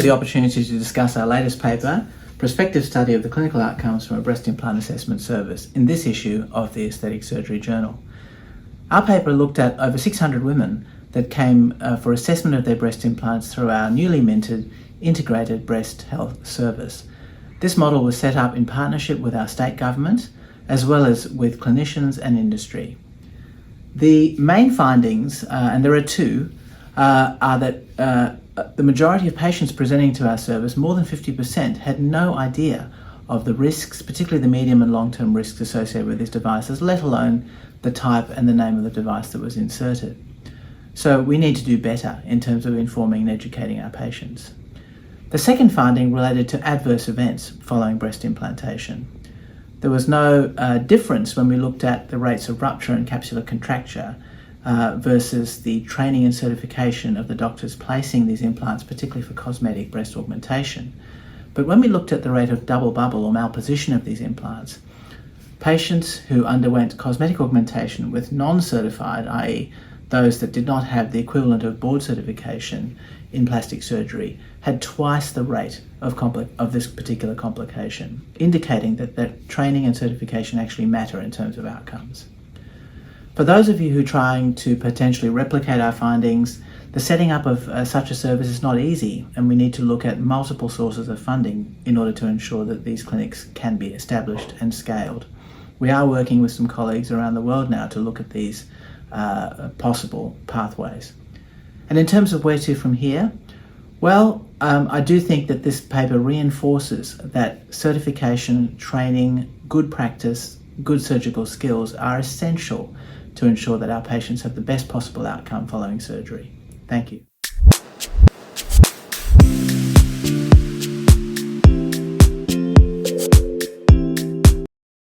for the opportunity to discuss our latest paper, Prospective Study of the Clinical Outcomes from a Breast Implant Assessment Service, in this issue of the Aesthetic Surgery Journal. Our paper looked at over 600 women that came for assessment of their breast implants through our newly minted Integrated Breast Health Service. This model was set up in partnership with our state government, as well as with clinicians and industry. The main findings, and there are two, are that the majority of patients presenting to our service, more than 50%, had no idea of the risks, particularly the medium and long-term risks associated with these devices, let alone the type and the name of the device that was inserted. So we need to do better in terms of informing and educating our patients. The second finding related to adverse events following breast implantation. There was no difference when we looked at the rates of rupture and capsular contracture versus the training and certification of the doctors placing these implants, particularly for cosmetic breast augmentation. But when we looked at the rate of double bubble or malposition of these implants, patients who underwent cosmetic augmentation with non-certified, i.e. those that did not have the equivalent of board certification in plastic surgery, had twice the rate of this particular complication, indicating that training and certification actually matter in terms of outcomes. For those of you who are trying to potentially replicate our findings, the setting up of such a service is not easy, and we need to look at multiple sources of funding in order to ensure that these clinics can be established and scaled. We are working with some colleagues around the world now to look at these possible pathways. And in terms of where to from here, well, I do think that this paper reinforces that certification, training, good practice, good surgical skills are essential to ensure that our patients have the best possible outcome following surgery. Thank you.